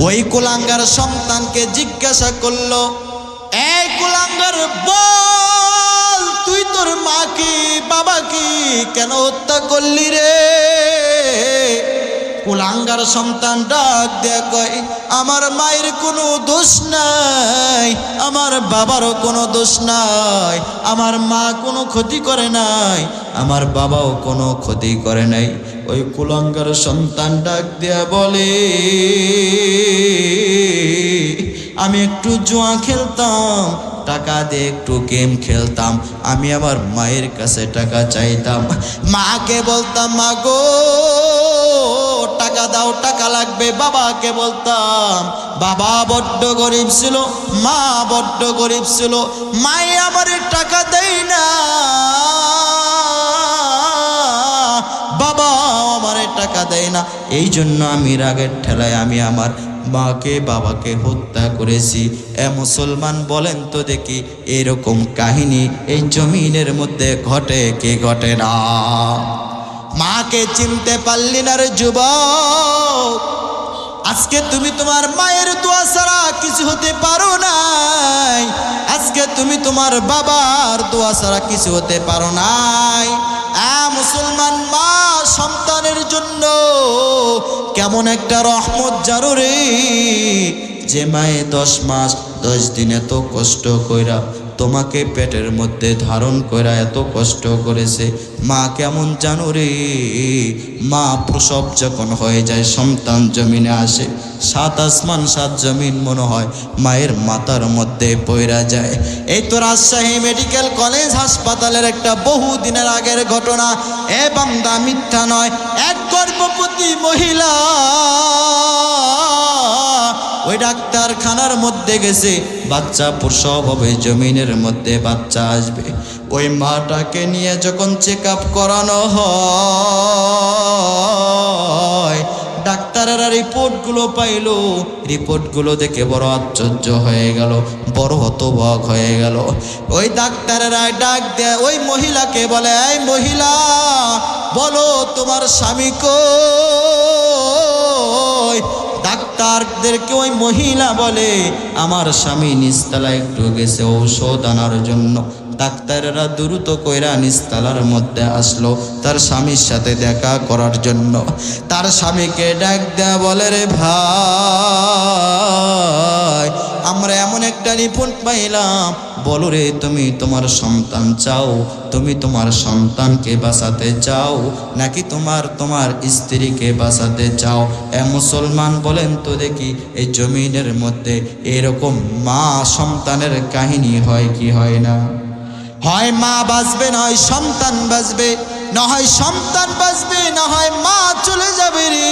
ওই কুলাঙ্গার সন্তানকে জিজ্ঞাসা করলো, এই কুলাঙ্গার বল, তুই তোর মাকে বাবাকে কেন হত্যা করলি রে? কুলাঙ্গার সন্তান ডাক দেয়া কয়, আমার মায়ের কোনো দোষ নাই, আমার বাবারও কোনো দোষ নাই, আমার মা কোনো ক্ষতি করে নাই, আমার বাবাও কোনো ক্ষতি করে নাই। ওই কুলাঙ্গার সন্তান ডাক দেয়া বলে, আমি একটু জুয়া খেলতাম, টাকা দিয়ে একটু গেম খেলতাম, আমি আমার মায়ের কাছে টাকা চাইতাম, মাকে বলতাম মা গো টাকা দাও, টাকা লাগবে। বাবাকে বলতাম, বাবা বড্ড গরিব ছিল, মা বড্ড গরিব ছিল, মাই আমার টাকা দেয় না, বাবা আমার টাকা দেয় না। এই জন্য আমি রাগের ঠেলায় আমি আমার মাকে বাবাকে হত্যা করেছি। মুসলমান বলেন তো দেখি, এরকম কাহিনী এই জমিনের মধ্যে ঘটে কি ঘটে না? মাকে চিনতে পারলি না রে যুবক? আজকে তুমি তোমার মায়ের দোয়া ছাড়া কিছু হতে পারো নাই, আজকে তুমি তোমার বাবার দোয়া ছাড়া কিছু হতে পারো নাই। মুসলমান মা সন্তানের জন্য কেমন একটা রহমত জানো রে, যে মায়ে 10 মাস 10 দিন এত কষ্ট কইরা তোমাকে পেটের মধ্যে ধারণ কইরা এত কষ্ট করেছে। মা কেমন জানো রে, মা প্রসব যখন হয়ে যায় সন্তান জমিনে আসে, 7 আসমান 7 জমিন মনে হয় মায়ের মাথার মধ্যে পইরা যায়। এই তো রাজশাহী মেডিকেল কলেজ হাসপাতালের একটা বহুদিনের আগের ঘটনা। এ বান্দা মিথ্যা নয়, এক গর্ভবতী মহিলা ওই ডাক্তারখানার মধ্যে গেছে, বাচ্চা প্রসব হবে, জমিনের মধ্যে বাচ্চা আসবে। ওই মাটাকে নিয়ে যখন চেক আপ করানো হয়, ডাক্তারেরা রিপোর্টগুলো পাইল, রিপোর্টগুলো দেখে বড় আশ্চর্য হয়ে গেল, বড় হতবাক হয়ে গেল। ওই ডাক্তারেরা ডাক দেয় ওই মহিলাকে, বলে এই মহিলা বলো তোমার স্বামী কই? ডাক্তারদেরকে ওই মহিলা বলে, আমার স্বামী নিচতলায় একটু গেছে ঔষধ আনার জন্য। ডাক্তারেরা দ্রুত কইরা নিচতলার মধ্যে আসলো তার স্বামীর সাথে দেখা করার জন্য। তার স্বামীকে ডাক দেয়া বলে, রে ভাই আমরা এমন একটা রিপোর্ট পাইলাম, বলো রে তুমি তোমার সন্তান চাও, তুমি তোমার সন্তানকে বাঁচাতে চাও নাকি তোমার স্ত্রীকে বাঁচাতে চাও? মুসলমান বলেন তো দেখি, এই জমিনের মধ্যে এরকম মা সন্তানের কাহিনী হয় কি হয় না? হয় মা বাঁচবে, না হয় সন্তান বাঁচবে, না হয় সন্তান বাঁচবে, না হয় মা চলে যাবে রে।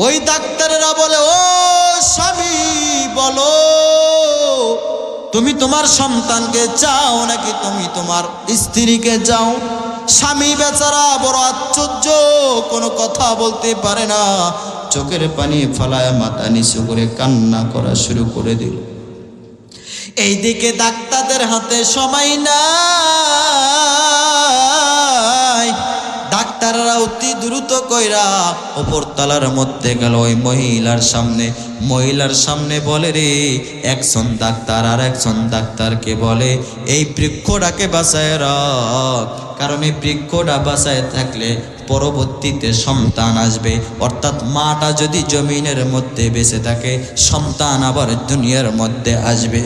ওই ডাক্তারেরা বলে, ও স্বামী বলো তুমি তোমার সন্তানকে চাও নাকি তুমি তোমার স্ত্রীকে চাও? স্বামী বেচারা বড় আশ্চর্য, কোনো কথা বলতে পারে না, চোখের পানি ফলায় মাথা নিচু করে কান্না করা শুরু করে দিল। এইদিকে ডাক্তারদের হাতে সময় নাই, ডাক্তাররা অতি দ্রুত কইরা উপর তলার মধ্যে গেল ওই মহিলার সামনে। মহিলার সামনে বলে রে, একজন ডাক্তার আর একজন ডাক্তারকে বলে এই বৃক্ষটাকে বাঁচায় রাখ, কারণ এই বৃক্ষটা বাঁচায় থাকলে পরবর্তীতে সন্তান আসবে। অর্থাৎ মাটা যদি জমিনের মধ্যে বেঁচে থাকে, সন্তান আবার দুনিয়ার মধ্যে আসবে।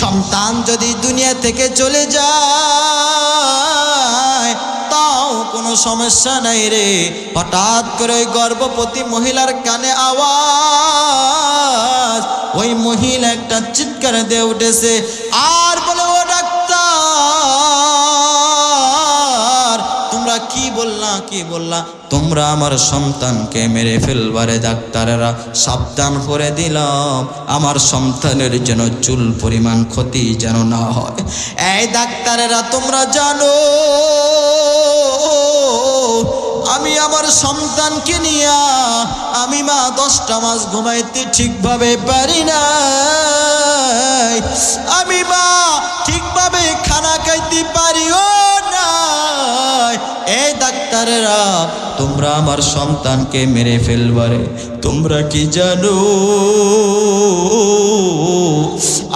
সন্তান যদি দুনিয়া থেকে চলে যায় তাও কোনো সমস্যা নাই রে। হঠাৎ করে ওই গর্ভবতী মহিলার কানে আওয়াজ, ওই মহিলা একটা চিৎকার দিয়ে উঠেছে আর বলে, ও ডাক্তার, তোমরা কি বললা? তোমরা আমার সন্তানকে মেরে ফেলবারে ডাক্তারেরা, সাবধান করে দিলাম আমার সন্তানের যেন চুল পরিমাণ ক্ষতি যেন না হয়। এই ডাক্তারেরা তোমরা জানো আমি আমার সন্তানকে নিয়া আমি মা 10টা মাস ঘুমাইতে ঠিকভাবে পারি না, আমি মা ঠিকভাবে খানা খাইতে পারিও না। এই ডাক্তারেরা তোমরা আমার সন্তানকে মেরে ফেলবারে, তোমরা কি জানো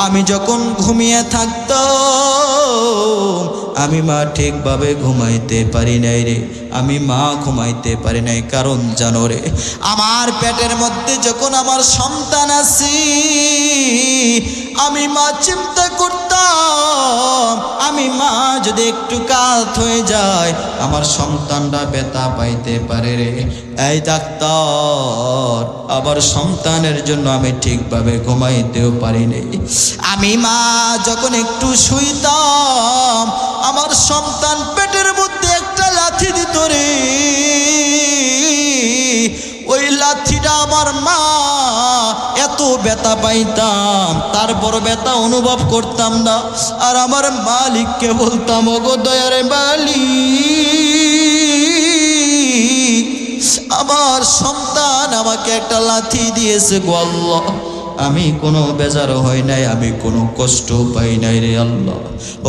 আমি যখন ঘুমিয়ে থাকতাম আমি মা ঠিকভাবে ঘুমাইতে পারি নাই রে, আমি মা ঘুমাইতে পারি নাই। কারণ জানো রে, আমার পেটের মধ্যে যখন আমার সন্তান আছি আমি মা চিন্তা করতাম আমি মা যদি একটু কাত হয়ে যায় আমার সন্তানটা ব্যথা পাইতে পারে রে। এই ডাক্তার, আবার সন্তানের জন্য আমি ঠিকভাবে ঘুমাইতেও পারি নাই। আমি মা যখন একটু শুইতাম আমার সন্তান পেটের মধ্যে একটা লাথি দিত রে, ওই লাথিটা আমার মা এত ব্যথা পাইতাম, তারপর ব্যথা অনুভব করতাম না। আর আমার মালিককে বলতাম, ওগো দয়ার মালিক, আমার সন্তান আমাকে একটা লাথি দিয়েছে গো আল্লাহ, আমি কোনো বেজার হই নাই, আমি কোনো কষ্ট পাই নাই রে আল্লাহ।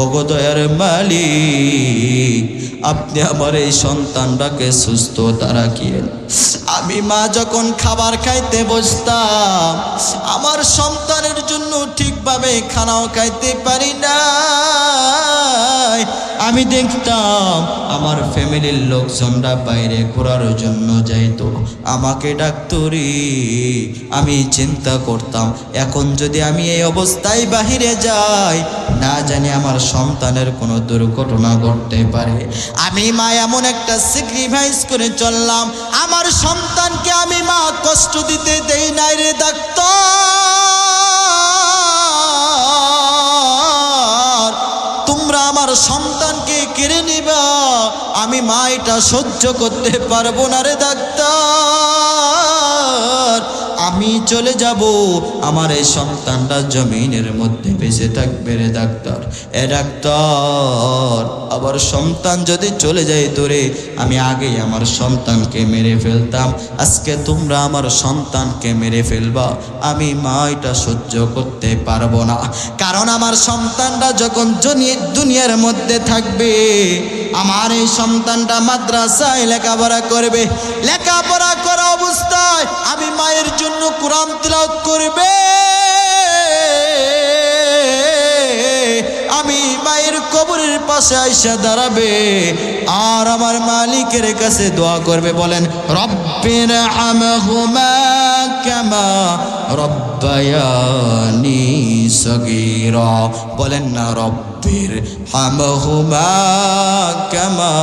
ওগো দয়ার মালিক, আপনি আমার এই সন্তানটাকে সুস্থতা রাখিয়েন। আমি মা যখন খাবার খাইতে বসতাম আমার সন্তানের জন্য ঠিকভাবে খানাও খাইতে পারি না। আমি দেখতাম আমার ফ্যামিলির লোকজনরা বাইরে ঘোরার জন্য যাইতো, আমাকে ডাকতরি। আমি চিন্তা করতাম এখন যদি আমি এই অবস্থায় বাহিরে যাই না জানি আমার সন্তানের কোনো দুর্ঘটনা ঘটতে পারে। আমি মা এমন একটা স্যাক্রিফাইস করে চললাম, আমার সন্তানকে আমি মা কষ্ট দিতে দেই নাই রে ডাক্তার। তোমরা আমার সন্তানকে কেড়ে নিবা, আমি মা এটা সহ্য করতে পারবো না রে ডাক্তার। আমি চলে যাব, আমার এই সন্তানটা জমিনের মধ্যে বেঁচে থাকবে রে ডাক্তার। এ ডাক্তার, আবার সন্তান যদি চলে যায় তোরে, আমি আগেই আমার সন্তানকে মেরে ফেলতাম, আজকে তোমরা আমার সন্তানকে মেরে ফেলবা, আমি মা এটা সহ্য করতে পারবো না। কারণ আমার সন্তানটা যখন দুনিয়ার মধ্যে থাকবে, আমার এই সন্তানটা মাদ্রাসায় লেখাপড়া করবে, লেখাপড়া করা অবস্থায় আমি মায়ের জন্য কোরআন তিলাওয়াত করবে, আমি মায়ের কবরের পাশে আইসা দাঁড়াবে আর আমার মালিকের কাছে দোয়া করবে। বলেন রব্বির হামহুমা কামা রব্বায়ানি সগীরা। বলেন না রব্বির হামহুমা কামা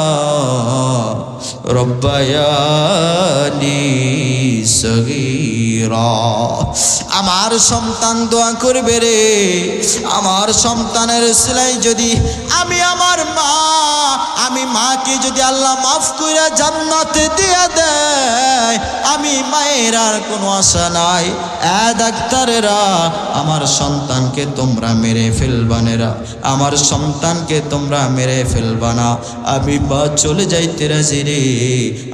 রব্বায়ানি সগীরা। আমার সন্তান দোয়া করবে রে, আমার সন্তানের সিলাই যদি আমি মাকে যদি আল্লাহ মাফ কইরা জান্নাতে দিয়া দেয়, আমি মায়ের আর কোনো আশা নাই। ডাক্তারেরা, আমার সন্তানকে তোমরা মেরে ফেলবানেরা, আমার সন্তানকে তোমরা মেরে ফেলবা না, আমি মা চলে যাইতে রাজি রে,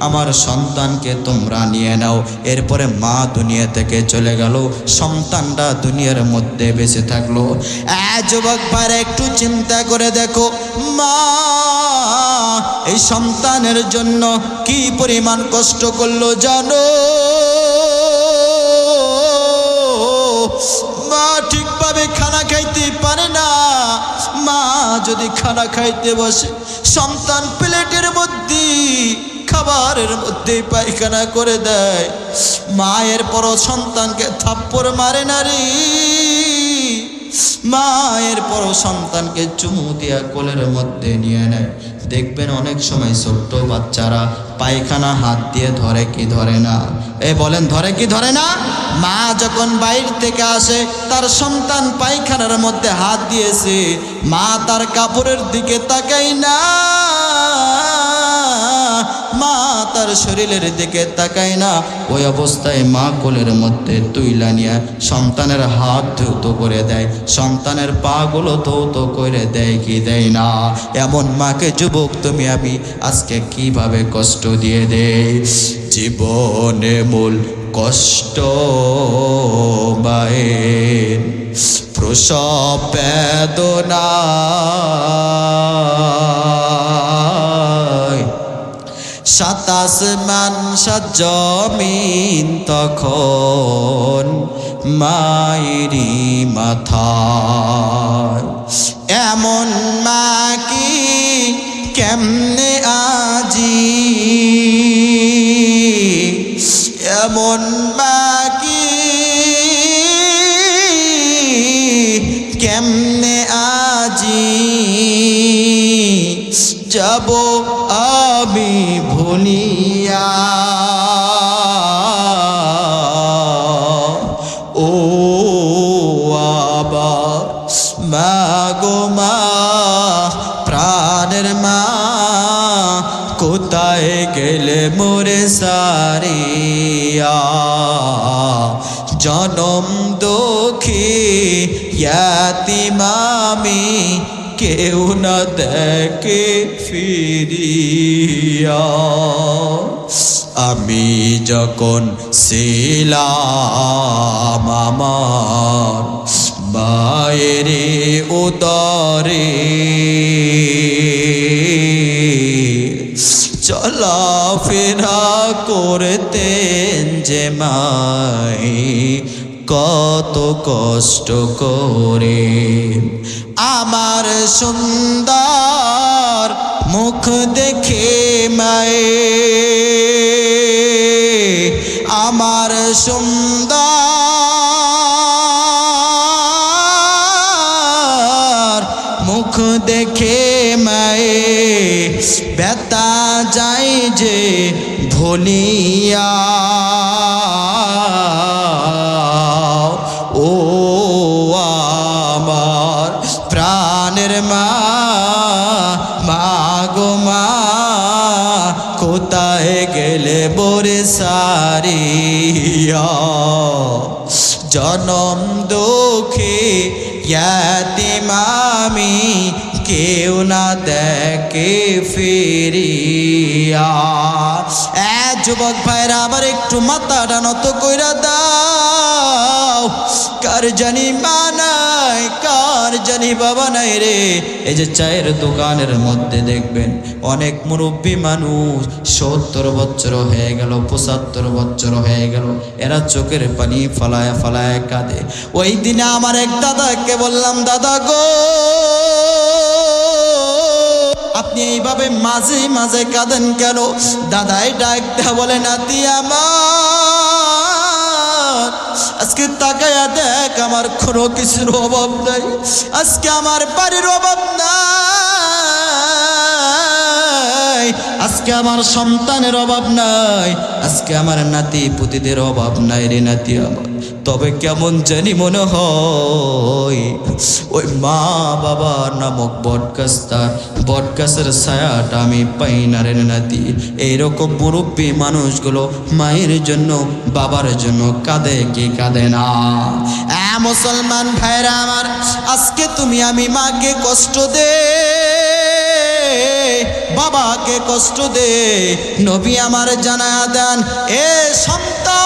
আমার সন্তানকে তোমরা নিয়ে নাও। এরপরে মা দুনিয়া থেকে চলে গেল, সন্তানটা দুনিয়ার মধ্যে বেঁচে থাকলো। যুবক ভাইরা একটু চিন্তা করে দেখো, মা এই সন্তানের জন্য কি পরিমাণ কষ্ট করলো জানো? মা ঠিকভাবে খানা খাইতে পারে না। মা যদি খানা খাইতে বসে, সন্তান প্লেটের মধ্যে খাবারের মধ্যে পায়খানা করে দেয়। মায়ের পরও সন্তানকে থাপ্পড় মারে না রে। মায়ের পরও সন্তানকে চুমু দিয়া কোলের মধ্যে নিয়ে নেয়। দেখবেন অনেক সময় ছোট্ট বাচ্চারা পায়খানা হাত দিয়ে ধরে কি ধরে না? বলেন ধরে কি ধরে না? মা যখন বাইরে থেকে আসে, তার সন্তান পায়খানার মধ্যে হাত দিয়েছে, মা তার কাপড়ের দিকে তাকায় না, মা তার শরীরের দিকে তাকায় না। ওই অবস্থায় মা কোলের মধ্যে তুইলা নিয়ে সন্তানের হাত ধৌত করে দেয়, সন্তানের পাগুলো ধৌত করে দেয় কি দেয় না? এমন মাকে যুবক তুমি আমি আজকে কিভাবে কষ্ট দিয়ে দেয়? জীবনে মূল কষ্ট মায়ের, প্রসব বেদনা, সাত আসমান সাত জমিন তখন মায়েরই মাথায়। এমন মা কি কেমনে আজি, এমন মা কি কেমনে আজি যাব আমি ভুলিয়া? ও আবার মা গো মা, প্রাণের মা, কোথায় গেলে মোরে সারিয়া? জনম দুঃখী ইয়াতিম আমি, কেউ না দেখে ফিরিয়া। আমি যখন ছিলাম আমার মায়ের উদরে, চলাফেরা করতেন যে মাই কত কষ্ট করে। আমার সুন্দর মুখ দেখে মায়ে, আমার সুন্দর মুখ দেখে মায়ে, ব্যথা যায় যে ভুলিয়া। ও আমার প্রাণের মা, মা গো মা, কোথায় গেলে মোরে সারিয়া? জনম দুঃখে ইয়াতিম আমি, কেউ না দেখে ফিরিয়া। যুবক ভাইরা আবার একটু মাথাটা নত কইরা দাও। কার জানি মা নাই, কার জানি বাবা নাই রে। এই যে চায়ের দোকানের মধ্যে দেখবেন অনেক মুরব্বী মানুষ 70 বছর হয়ে গেল, 75 বছর হয়ে গেল, এরা চোখের পানি ফালায় ফালায় কাঁদে। ওই দিনে আমার এক দাদাকে বললাম, দাদা গো, আপনি এইভাবে মাঝে মাঝে কাঁদেন কেন? দাদাই ডাক দেয়া বলে, নাতি আমার, আজকে তাকায়া দেখ, আমার কোনো কিছুর অভাব নাই, আজকে আমার বাড়ির অভাব নাই, আজকে আমার সন্তানের অভাব নাই, আজকে আমার নাতি পুতিদের অভাব নাই রে নাতি আমার। তবে কেমন জানি মনে হয় ওই মা বাবা নামক বটগাছের ছায়াটা আমি পাই না রে নাতি। এইরকম মুরব্বী মানুষগুলো মায়ের জন্য বাবার জন্য কাঁদে কি কাঁদে না? মুসলমান ভাইরা আমার, আজকে তুমি আমি মাকে কষ্ট দে, বাবাকে কষ্ট দে, নবী আমার জানায়া দেন, এ সন্তান,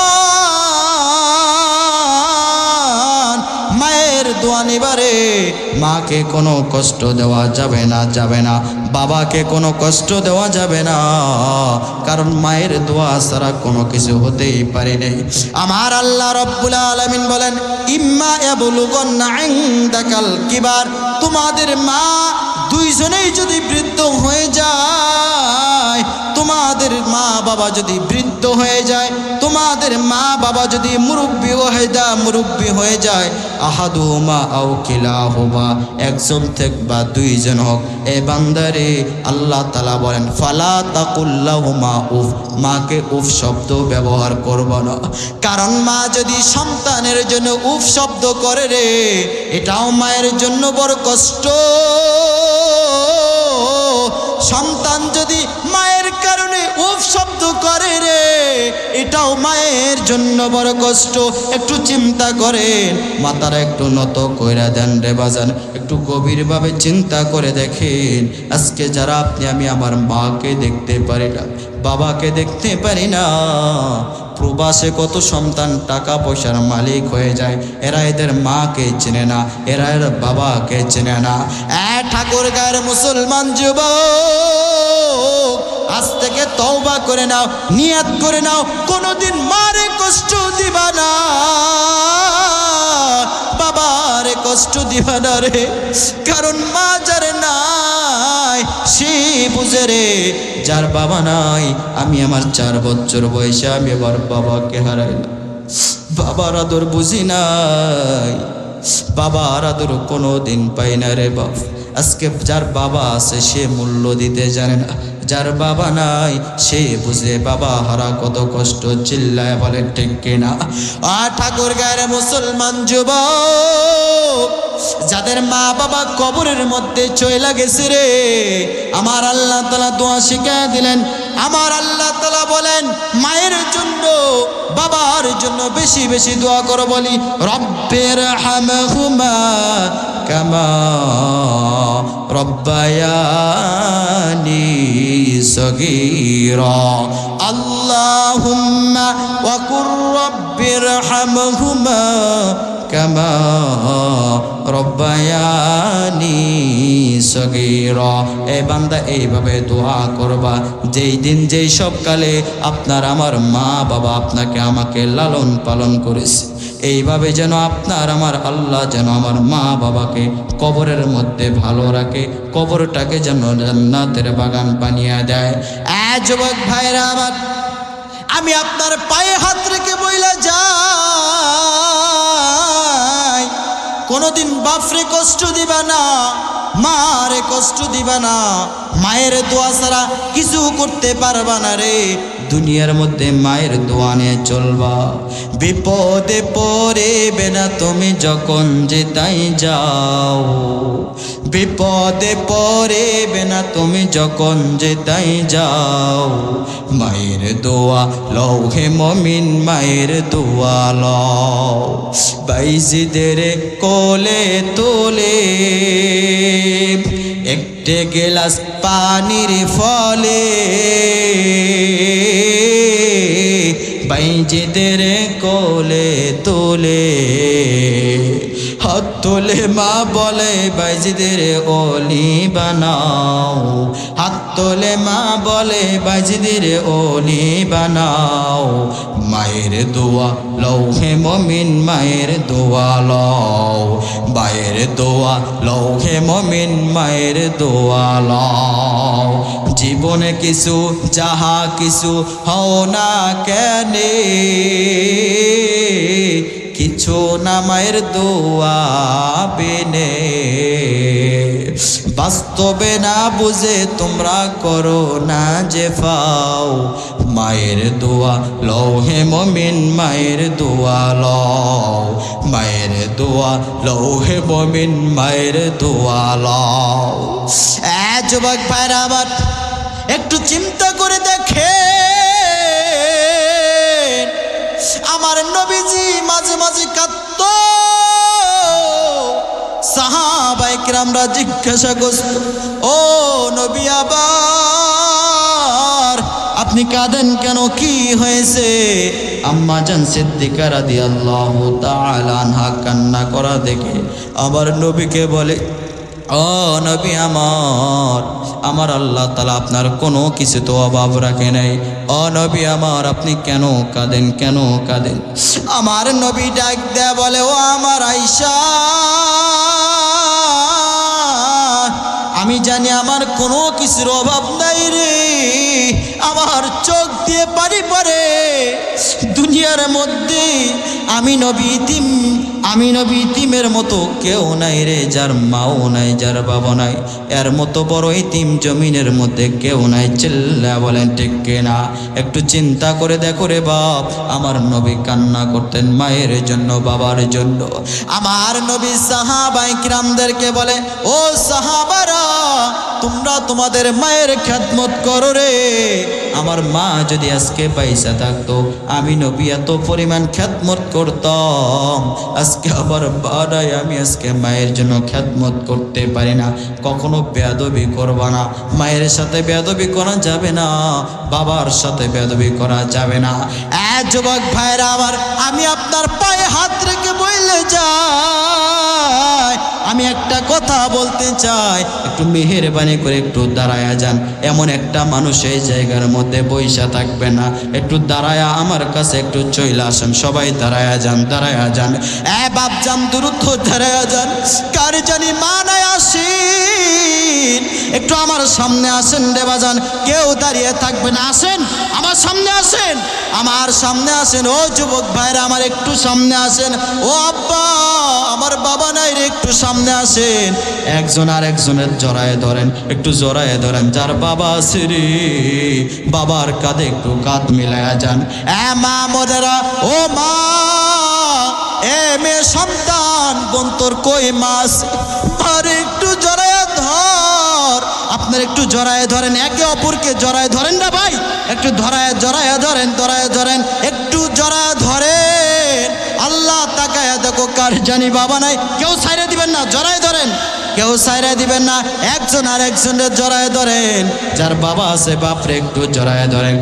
মায়ের দোয়া নিবারে মাকে কোনো কষ্ট দেওয়া যাবে না, যাবে না। বাবাকে কোনো কষ্ট দেওয়া যাবে না, কারণ মায়ের দোয়া ছাড়া কোনো কিছু হতেই পারে নাই। আমার আল্লাহ রব্বুল আলামিন বলেন, ইম্মা ইয়াবলুগান্না ইনদাকাল কিবার, তোমাদের মা দুইজনেই যদি বৃদ্ধ হয়ে যায়, তোমাদের মা বাবা যদি বৃদ্ধ হয়ে যায়, তোমাদের মা বাবা যদি মুরব্বি হয়ে যায়, আহাদুহুমা আও কিলাহুমা, একজন থেকে বা দুইজন হোক, এ বান্দারে আল্লাহ তাআলা বলেন ফালা তাকুল্লাহুমা উফ, মাকে উফ শব্দ ব্যবহার করব না। কারণ মা যদি সন্তানের জন্য উফ শব্দ করে রে, এটাও মায়ের জন্য বড় কষ্ট। সন্তান যদি মায়ের কারণে উফ শব্দ করে রে, এটাও মায়ের জন্য বড় কষ্ট। একটু চিন্তা করেন, মাথাটা একটু নত কইরা দেন রে বাজান, একটু গভীরভাবে চিন্তা করে দেখেন। আজকে যারা আপনি আমি আমার মাকে দেখতে পারি না, বাবাকে দেখতে পারি না, প্রবাসে কত সন্তান টাকা পয়সার মালিক হয়ে যায়, এরা এদের মাকে চেনে না, এরা এর বাবাকে চেনে না। ঠাকুর গায়ের মুসলমান যুবক, আজ থেকে তওবা করে নাও, নিয়ত করে নাও, কোনোদিন মারে কষ্ট দিবা না, বাবারে কষ্ট দিবা না রে। কারণ মা যার নাই সে বুঝে রে, যার বাবা নাই। আমি আমার 4 বছর বয়সে আমি আমার বাবাকে হারাইলাম, বাবার আদর বুঝি নাই, বাবার আদর কোনো দিন পাই না রে বাপ। আজকে যার বাবা আছে সে মূল্য দিতে জানে না, যার বাবা নাই সে বুঝে বাবা হারা কত কষ্ট। চিল্লায় বলে ঠিক কিনা? ঠাকুর গায়ের মুসলমান যুবক, যাদের মা বাবা কবরের মধ্যে চলে গেছে রে, আমার আল্লাহ তাআলা দোয়া শিখিয়ে দিলেন। আমার আল্লাহ তাআলা বলেন, মায়ের জন্য বাবার জন্য বেশি বেশি দোয়া করো। বলি রব্বির হামহুমা কামা রব্বায়ানি সগীরা, আল্লাহুম্মা ওয়া কুর রব্বির হামহুমা কামা রব্বায়ানি সগীরা। এ বান্দা এইভাবে দোয়া করবা, যেই দিন যেই সবকালে আপনার আমার মা বাবা আপনাকে আমাকে লালন পালন করেছে, এইভাবে যেন আপনার আমার আল্লাহ যেন আমার মা বাবাকে কবরের মধ্যে ভালো রাখে, কবরটাকে যেন জান্নাতের বাগান বানিয়ে দেয়। যুবক ভাইরা আমার, আমি আপনার পায়ে হাত রেখে বইলা যাই, কোনোদিন বাপরে কষ্ট দিবা না, মারে কষ্ট দিবা না। মায়ের দোয়া ছাড়া কিছু করতে পারবা না রে। দুনিয়ার মধ্যে মায়ের দোয়া নিয়ে চলবা। বিপদে পড়বে না তুমি যখন যেতাই যাও, বিপদে পড়বে না তুমি যখন যেতাই যাও। মায়ের দোয়া লও হে মমিন, মায়ের দোয়া লও। বাইজিদের কোলে তোলে একটে গেলাস পানির ফলে, বাইজিদের কোলে তোলে হাত তোলে মা বলে বাইজিদের ওলি বানাও, হাত তোলে মা বলে বাইজিদের ওলি বানাও। মায়ের দোয়া লও হে মমিন, মায়ের দোয়া লও, মায়ের দোয়া লও হে মমিন, মায়ের দোয়া লও। জীবনে কিছু যাহা কিছু হও না কেনে, কিছু না মায়ের দোয়া বিনে। বাস্তবে না বুঝে তোমরা করো না যে ফাও, মায়ের দোয়া লও হে মমিন, মায়ের দোয়া লও, মায়ের দোয়া লও হে মমিন, মায়ের দোয়া লও। যুবক ভাইরা আবার একটু চিন্তা করে দেখে, আমার নবীজি মাঝে মাঝে কাঁদত, সাহাবায়ে কেরামরা জিজ্ঞাসা করত, ও নবী আবার আপনি কাঁদেন কেন, কি হয়েছে? আম্মা জান সিদ্দিকা রাদিয়াল্লাহু তাআলা আনহা কান্না করা দেখে আবার নবীকে বলে, ও নবী আমার আল্লাহ তাআলা আপনার কোনো কিছু তো অভাব রাখে নাই। ও নবী আপনি কেন কাঁদেন, কেন কাঁদেন? আমার নবী ডাক দেয়া বলে, ও আমার আয়েশা, আমি জানি আমার কোনো কিছুর অভাব নাই রে। আমার চোখ দিয়ে পানি পড়ে। দুনিয়ার মধ্যে আমি নবী ইতিমের মতো কেউ নাই রে, যার মাও নাই, যার বাবা নাই। এর মতো বড় ইতিম জমিনের মধ্যে কেউ নাই। চিল্লা বলেন ঠিক কিনা? একটু চিন্তা করে দেখো রে বাপ, আমার নবী কান্না করতেন মায়ের জন্য, বাবার জন্য। আমার নবী সাহাবায়ে কিরামদেরকে বলে, ও সাহাবারা, তোমরা তোমাদের মায়ের খেদমত করো রে। আমার মা যদি আজকে পয়সা থাকতো, আমি নবী এত পরিমাণ খেদমত করতাম। আজকে আবার বাড়াই আমি আজকে মায়ের জন্য খেদমত করতে পারি না। কখনো বেয়াদবি করবা না, মায়ের সাথে বেয়াদবি করা যাবে না, বাবার সাথে বেয়াদবি করা যাবে না। যুবক ভাইরা আমার, আমি আপনার পায়ে হাত রেখে বলে যাই, আমি একটা কথা বলতে চাই, একটু মেহেরবানি করে একটু দাঁড়ায়া যান। এমন একটা মানুষ এই জায়গার মধ্যে বইসা থাকবে না, একটু দাঁড়ায়া আমার কাছে একটু চলে আসেন। সবাই দাঁড়ায়া যান, দাঁড়ায়া যান। বাপজান দ্রুত দাঁড়ায়া যান। কার জানি মা নাই আসেন, একটু আমার সামনে আসেন রে বাজান। কেউ দাঁড়িয়ে থাকবে না, আসেন আমার সামনে আসেন, আমার সামনে আসেন। ও যুবক ভাইরা আমার, একটু সামনে আসেন। ও আব্বা, আমার বাবা নাই রে, একটু সামনে আসেন। একজন আর একজনের জড়ায় ধরেন, একটু জড়ায় ধরেন। যার বাবা আছে রে, বাবার কাঁধে একটু কাঁধ মিলায়া যান। মা মনেরা, ও মা, মেয়ে সন্তান, বোন তোর কই মাস, আর একটু জড়ায় ধর। আপনার একটু জড়ায় ধরেন, একে অপরকে জড়ায় ধরেন না ভাই, একটু জড়ায় ধরেন, একটু জড়ায় ধরেন। আল্লাহ তাকায়া দেখো, কার জানি বাবা নাই, কেউ ছাইরে দিবেন না, জড়ায় ধরেন, কেউ ছাইরে দিবেন না। একজন আর একজনের জড়ায় ধরেন। যার বাবা আছে, বাপরে একটু জড়ায় ধরেন।